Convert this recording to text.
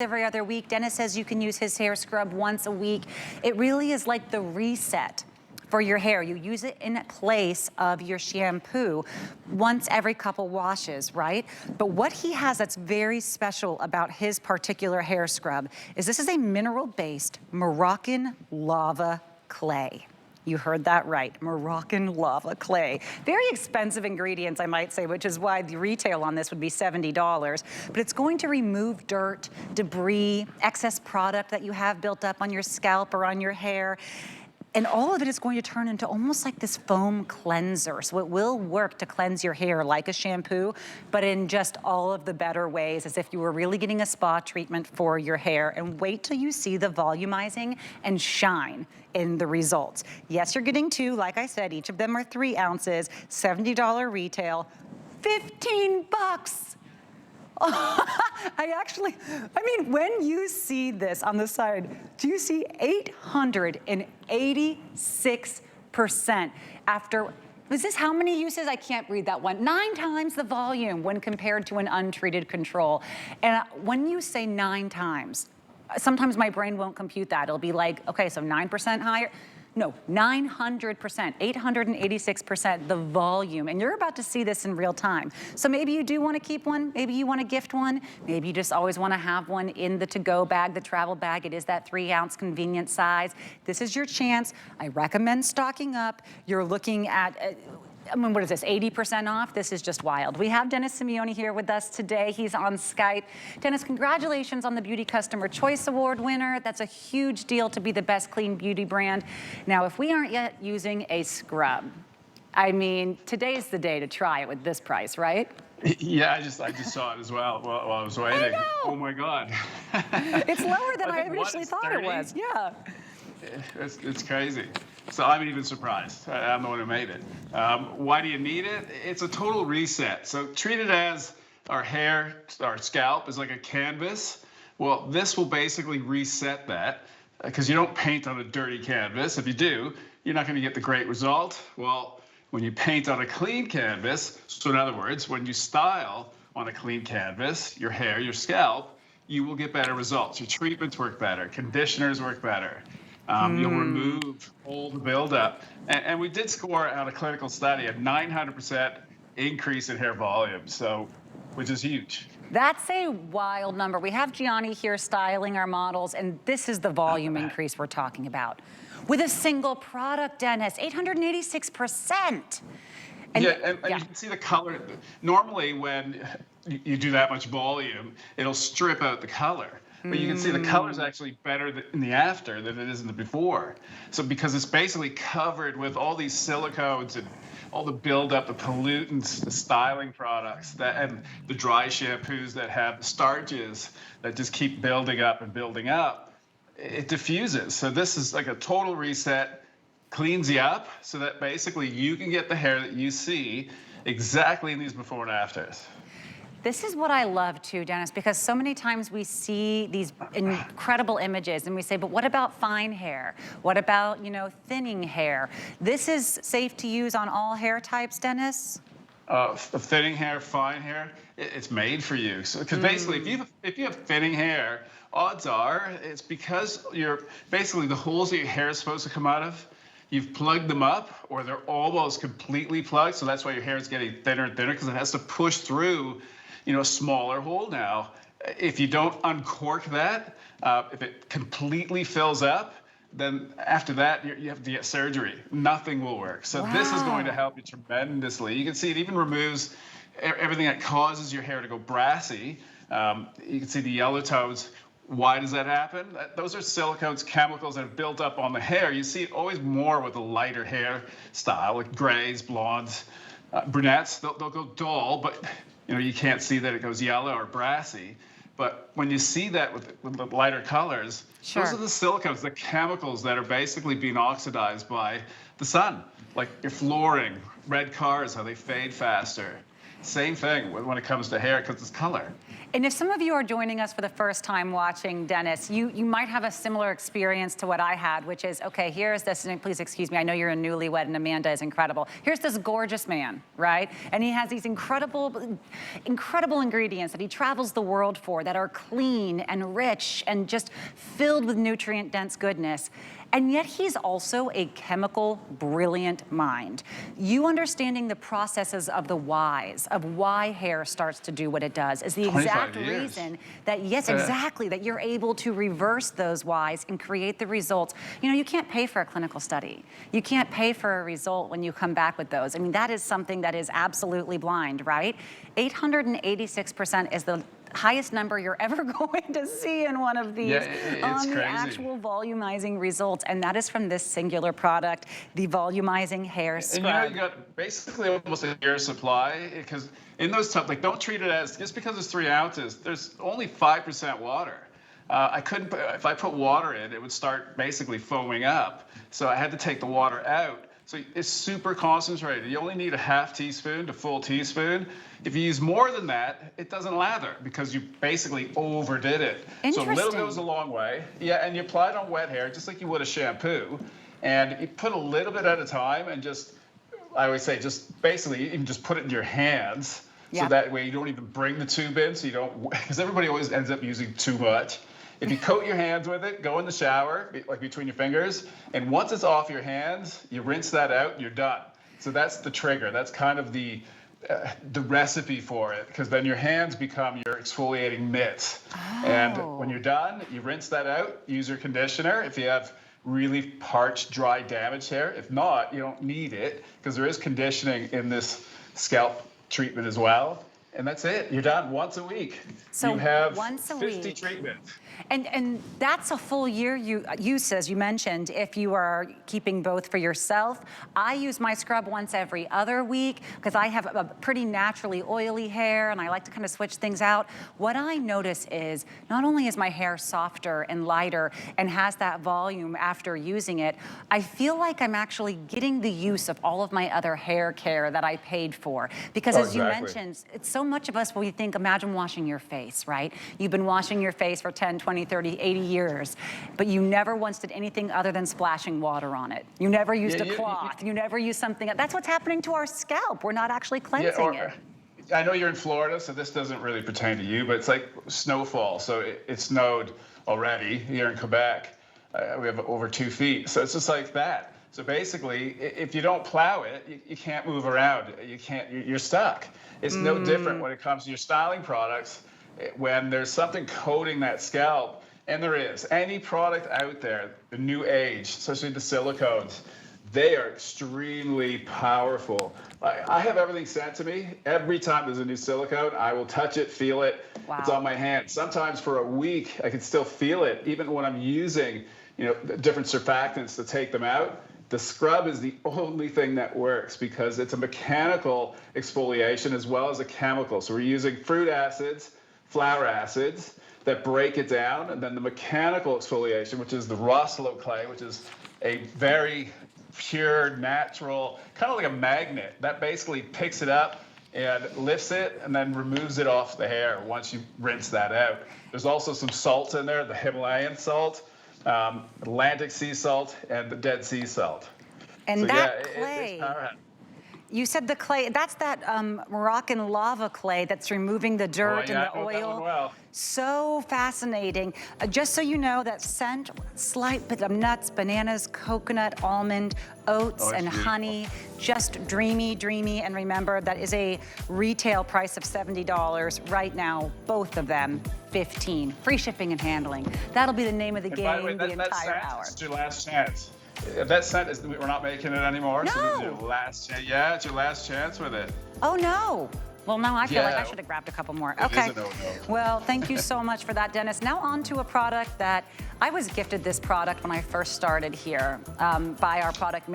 every other week. Dennis says you can use his hair scrub once a week. It really is like the reset for your hair. You use it in place of your shampoo once every couple washes, right? But what he has that's very special about his particular hair scrub is this is a mineral-based Moroccan lava clay. You heard that right, Moroccan lava clay. Very expensive ingredients, I might say, which is why the retail on this would be $70. But it's going to remove dirt, debris, excess product that you have built up on your scalp or on your hair. And all of it is going to turn into almost like this foam cleanser. So it will work to cleanse your hair like a shampoo, but in just all of the better ways, as if you were really getting a spa treatment for your hair. And wait till you see the volumizing and shine in the results. Yes, you're getting two. Like I said, each of them are 3 ounces, $70 retail, 15 bucks. I mean, when you see this on the side, do you see 886% after, was this how many uses? I can't read that one. 9 times the volume when compared to an untreated control. And when you say 9 times, sometimes my brain won't compute that. It'll be like, okay, so 9% higher. No, 900%, 886% the volume. And you're about to see this in real time. So maybe you do want to keep one, maybe you want to gift one, maybe you just always want to have one in the to-go bag, the travel bag. It is that 3-ounce convenient size. This is your chance. I recommend stocking up. You're looking at, I mean, what is this, 80% off? This is just wild. We have Dennis Simeone here with us today. He's on Skype. Dennis, congratulations on the Beauty Customer Choice Award winner. That's a huge deal to be the best clean beauty brand. Now, if we aren't yet using a scrub, I mean, today's the day to try it with this price, right? Yeah, I just saw it as well while I was waiting. I know. Oh my God. It's lower than I initially thought it was. Yeah. It's crazy. So I'm even surprised. I'm the one who made it. Why do you need it? It's a total reset. So treat it as our hair, our scalp is like a canvas. Well, this will basically reset that because you don't paint on a dirty canvas. If you do, you're not going to get the great result. Well, when you paint on a clean canvas, so in other words, when you style on a clean canvas, your hair, your scalp, you will get better results. Your treatments work better. Conditioners work better. You'll remove all the buildup. And we did score on a clinical study a 900% increase in hair volume, so which is huge. That's a wild number. We have Gianni here styling our models, and this is the volume increase we're talking about. With a single product, Dennis, 886%. And you can see the color. Normally, when you do that much volume, it'll strip out the color. But you can see the color is actually better in the after than it is in the before. So because it's basically covered with all these silicones and all the buildup, the pollutants, the styling products, and the dry shampoos that have starches that just keep building up and building up, it diffuses. So this is like a total reset, cleans you up so that basically you can get the hair that you see exactly in these before and afters. This is what I love too, Dennis, because so many times we see these incredible images and we say, but what about fine hair? What about, you know, thinning hair? This is safe to use on all hair types, Dennis? Thinning hair, fine hair, it's made for you. So, because basically, if you have thinning hair, odds are it's because you're basically the holes that your hair is supposed to come out of, you've plugged them up, or they're almost completely plugged. So that's why your hair is getting thinner and thinner because it has to push through, you know, a smaller hole now. If you don't uncork that, if it completely fills up, then after that, you have to get surgery. Nothing will work. So this is going to help you tremendously. You can see it even removes everything that causes your hair to go brassy. You can see the yellow tones. Why does that happen? Those are silicones, chemicals that have built up on the hair. You see it always more with a lighter hair style, like grays, blondes, brunettes. They'll go dull, but you know, you can't see that it goes yellow or brassy. But when you see that with the lighter colors, those are the silicones, the chemicals that are basically being oxidized by the sun. Like your flooring, red cars, how they fade faster. Same thing when it comes to hair, because it's color. And if some of you are joining us for the first time watching Dennis, you might have a similar experience to what I had, which is, okay, here's this, and please excuse me, I know you're a newlywed and Amanda is incredible. Here's this gorgeous man, right? And he has these incredible ingredients that he travels the world for that are clean and rich and just filled with nutrient-dense goodness. And yet he's also a chemical, brilliant mind. You understanding the processes of the whys, of why hair starts to do what it does, is the exact reason that, yes, exactly, that you're able to reverse those whys and create the results. You know, you can't pay for a clinical study. You can't pay for a result when you come back with those. I mean, that is something that is absolutely blind, right? 886% is the highest number you're ever going to see in one of these on the actual volumizing results, and that is from this singular product, the volumizing hair scrub. And you got basically almost a year supply, because in those tubs, like, don't treat it as, just because it's 3 ounces, there's only 5% water. I couldn't, if I put water in, it would start basically foaming up. So I had to take the water out. So it's super concentrated. You only need a half teaspoon to full teaspoon. If you use more than that, it doesn't lather because you basically overdid it. So a little goes a long way. Yeah, and you apply it on wet hair just like you would a shampoo. And you put a little bit at a time and just, I always say, just basically you can just put it in your hands. Yeah. So that way you don't even bring the tube in, so you don't, because everybody always ends up using too much. If you coat your hands with it, go in the shower, like between your fingers, and once it's off your hands, you rinse that out, you're done. So that's the trigger. That's kind of the recipe for it, because then your hands become your exfoliating mitts. Oh. And when you're done, you rinse that out, use your conditioner if you have really parched, dry, damaged hair. If not, you don't need it, because there is conditioning in this scalp treatment as well. And that's it. You're done once a week. So you have once a 50 treatments. And that's a full year use, as you mentioned, if you are keeping both for yourself. I use my scrub once every other week because I have a pretty naturally oily hair and I like to kind of switch things out. What I notice is not only is my hair softer and lighter and has that volume after using it, I feel like I'm actually getting the use of all of my other hair care that I paid for. Because as you mentioned, it's so much of us when we think, imagine washing your face, right? You've been washing your face for 10, 20, 30, 80 years, but you never once did anything other than splashing water on it. You never used a cloth. You never used something. That's what's happening to our scalp. We're not actually cleansing it. I know you're in Florida, so this doesn't really pertain to you, but it's like snowfall. So it snowed already here in Quebec. We have over 2 feet. So it's just like that. So basically, if you don't plow it, you can't move around. You're stuck. It's no different when it comes to your styling products. When there's something coating that scalp, and there is, any product out there, the new age, especially the silicones, they are extremely powerful. I have everything sent to me. Every time there's a new silicone, I will touch it, feel it. Wow. It's on my hand. Sometimes for a week, I can still feel it, even when I'm using, different surfactants to take them out. The scrub is the only thing that works because it's a mechanical exfoliation as well as a chemical. So we're using fruit acids, flower acids that break it down, and then the mechanical exfoliation, which is the Rhassoul clay, which is a very pure, natural, kind of like a magnet that basically picks it up and lifts it and then removes it off the hair once you rinse that out. There's also some salts in there, the Himalayan salt, Atlantic sea salt, and the Dead Sea salt. And so, that clay, you said the clay, that's that Moroccan lava clay that's removing the dirt and the oil. That one well. So fascinating. Just so you know, that scent, slight bit of nuts, bananas, coconut, almond, oats, and honey. Just dreamy, dreamy. And remember, that is a retail price of $70 right now. Both of them, $15. Free shipping and handling. That'll be the name of the game, by the way, the entire hour. It's your last chance. That scent is, we're not making it anymore. No. So this is your last chance. Yeah, it's your last chance with it. Oh no. Well, now I feel like I should have grabbed a couple more. Okay. Well, thank you so much for that, Dennis. Now on to a product that I was gifted this product when I first started here by our product manager.